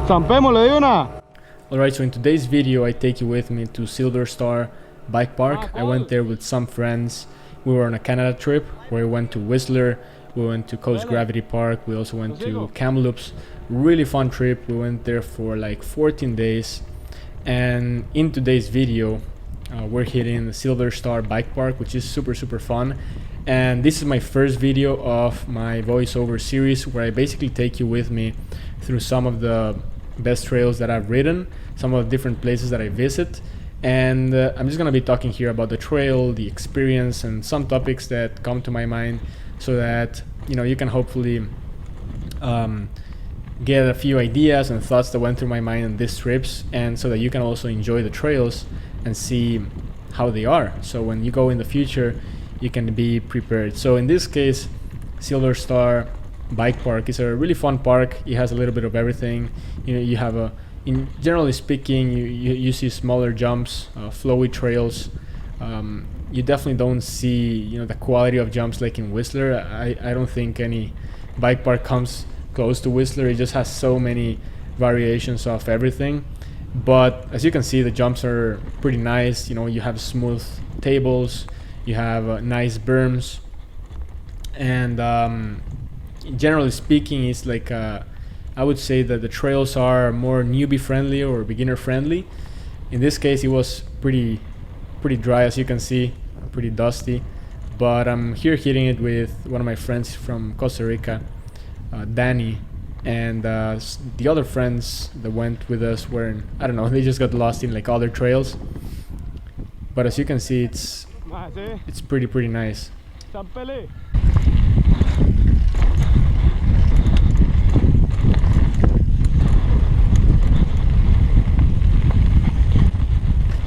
Zampémosle de una. Alright, so in today's video I take you with me to Silver Star Bike Park. I went there with some friends. We were on a Canada trip where we went to Whistler, we went to Coast Gravity Park, we also went to Kamloops. Really fun trip. We went there for like 14 days. And in today's video we're hitting the Silver Star Bike Park, which is super fun. And this is my first video of my voiceover series where I basically take you with me through some of the best trails that I've ridden, some of the different places that I visit, and I'm just gonna be talking here about the trail, the experience, and some topics that come to my mind, so that you can hopefully get a few ideas and thoughts that went through my mind on these trips, and so that you can also enjoy the trails and see how they are, so when you go in the future you can be prepared. So in this case, Silver Star Bike Park is a really fun park. It has a little bit of everything. You have generally speaking, you see smaller jumps, flowy trails. You definitely don't see the quality of jumps like in Whistler. I don't think any bike park comes close to Whistler. It just has so many variations of everything. But as you can see, the jumps are pretty nice. You have smooth tables, you have nice berms, and generally speaking, it's like I would say that the trails are more newbie friendly or beginner friendly. In this case, it was pretty dry, as you can see, pretty dusty. But I'm here hitting it with one of my friends from Costa Rica, Danny, and the other friends that went with us were I don't know, they just got lost in like other trails. But as you can see, it's pretty nice.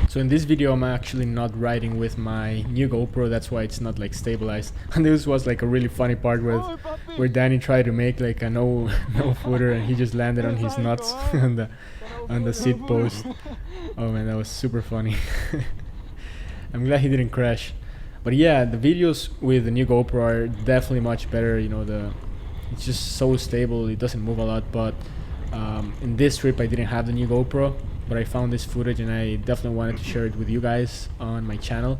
So in this video I'm actually not riding with my new GoPro, that's why it's not like stabilized. And this was like a really funny part where Danny tried to make like a no footer and he just landed on his nuts on the seat post. Oh man, that was super funny. I'm glad he didn't crash. But yeah, the videos with the new GoPro are definitely much better. It's just so stable, it doesn't move a lot. But in this trip I didn't have the new GoPro, but I found this footage and I definitely wanted to share it with you guys on my channel.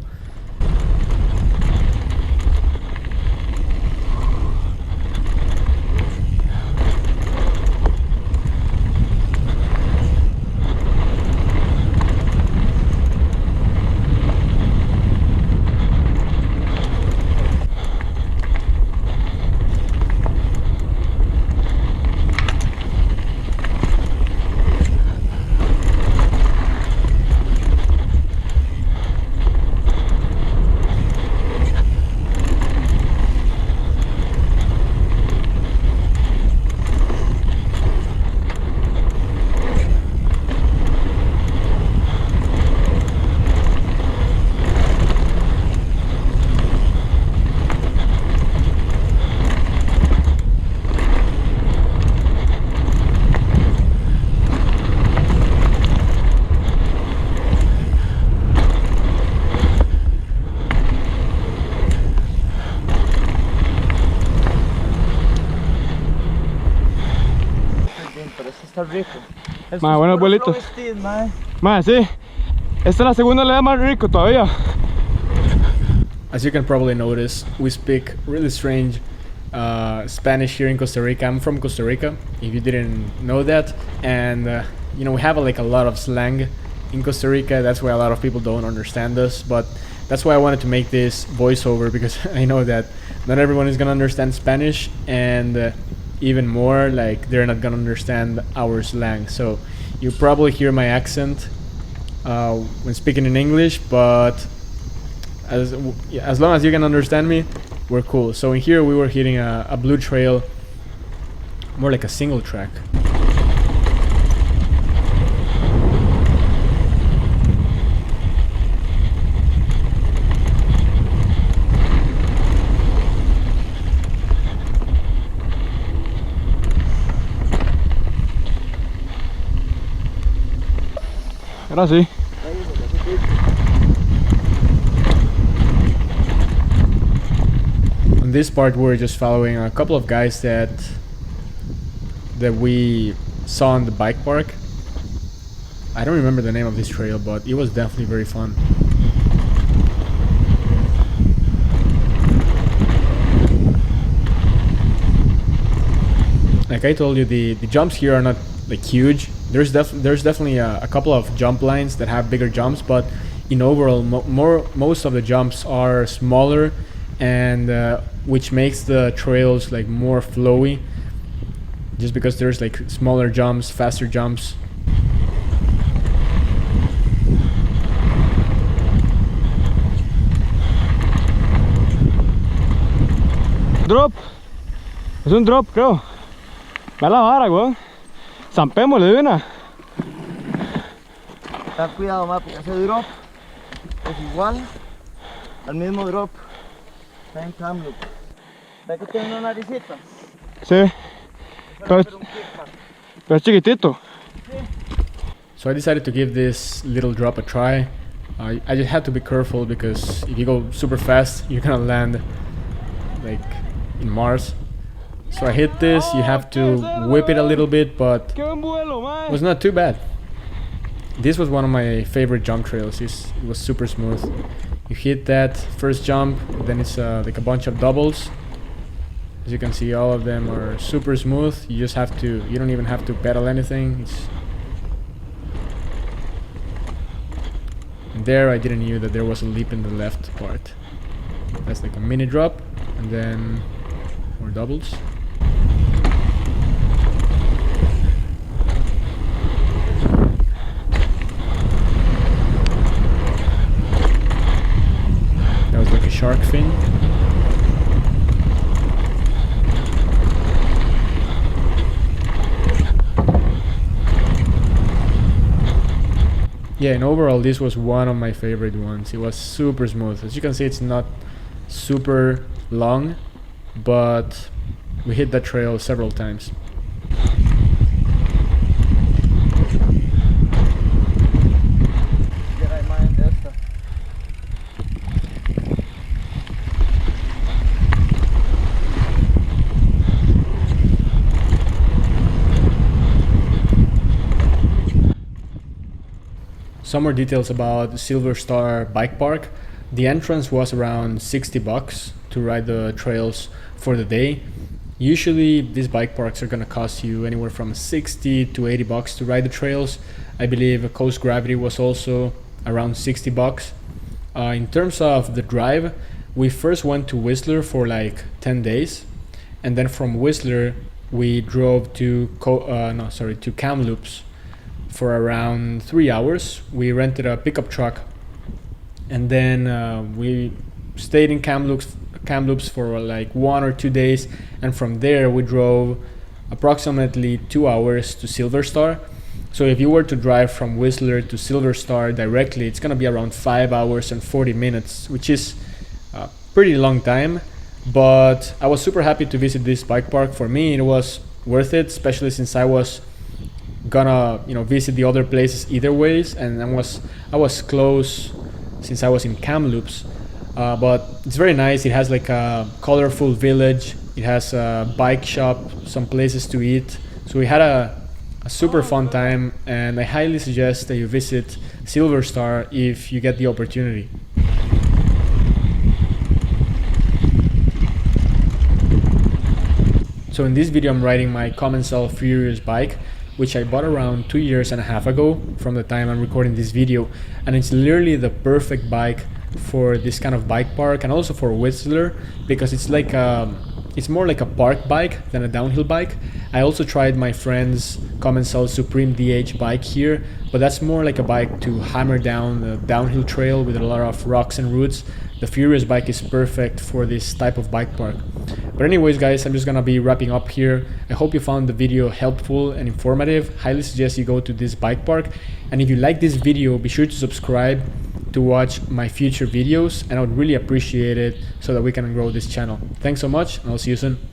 Está rico. Más buenos vuelitos. Más, sí. Esta es la segunda lea más rico todavía. As you can probably notice, we speak really strange Spanish here in Costa Rica. I'm from Costa Rica, if you didn't know that. And we have like a lot of slang in Costa Rica. That's why a lot of people don't understand us. But that's why I wanted to make this voiceover, because I know that not everyone is gonna understand Spanish, and even more, like they're not gonna understand our slang. So you probably hear my accent when speaking in English, but as long as you can understand me, we're cool. So in here we were hitting a blue trail, more like a single track. Ahora sí. On this part we're just following a couple of guys that we saw on the bike park. I don't remember the name of this trail, but it was definitely very fun. Like I told you, the jumps here are not like huge. There's definitely a couple of jump lines that have bigger jumps, but in overall, most of the jumps are smaller, and which makes the trails like more flowy. Just because there's like smaller jumps, faster jumps. Drop. Es un drop, creo. Va la vara, weón. Zampémosle de una. Ten cuidado más porque ese drop es igual al mismo drop. Está en Kamloops. ¿Ves que tiene una naricita? Sí. Pero es chiquitito. So I decided to give this little drop a try. I just had to be careful because if you go super fast, you're gonna land like in Mars. So I hit this, you have to whip it a little bit, but it was not too bad. This was one of my favorite jump trails. It was super smooth. You hit that first jump, then it's like a bunch of doubles. As you can see, all of them are super smooth. You just have to, you don't even have to pedal anything. And there I didn't know that there was a leap in the left part. That's like a mini drop, and then more doubles. That was like a shark fin. Yeah, and overall this was one of my favorite ones. It was super smooth. As you can see, it's not super long, but we hit that trail several times. Some more details about Silver Star Bike Park. The entrance was around $60 to ride the trails for the day. Usually these bike parks are gonna cost you anywhere from $60 to $80 to ride the trails. I believe Coast Gravity was also around $60. In terms of the drive, we first went to Whistler for like 10 days, and then from Whistler we drove to Kamloops for around 3 hours. We rented a pickup truck, and then we stayed in Kamloops for like 1 or 2 days, and from there we drove approximately 2 hours to Silver Star. So if you were to drive from Whistler to Silver Star directly, it's gonna be around 5 hours and 40 minutes, which is a pretty long time. But I was super happy to visit this bike park. For me, it was worth it, especially since I was gonna visit the other places either ways, and I was close since I was in Kamloops. But it's very nice. It has like a colorful village. It has a bike shop, some places to eat. So we had a super fun time, and I highly suggest that you visit Silver Star if you get the opportunity. So in this video I'm riding my Commencal Furious bike, which I bought around 2.5 years ago from the time I'm recording this video, and it's literally the perfect bike for this kind of bike park, and also for Whistler, because it's like it's more like a park bike than a downhill bike. I also tried my friend's Commencal Supreme DH bike here, but that's more like a bike to hammer down the downhill trail with a lot of rocks and roots. The Furious bike is perfect for this type of bike park. But anyways guys, I'm just gonna be wrapping up here. I hope you found the video helpful and informative. Highly suggest you go to this bike park, and if you like this video, be sure to subscribe to watch my future videos, and I would really appreciate it so that we can grow this channel. Thanks so much, and I'll see you soon.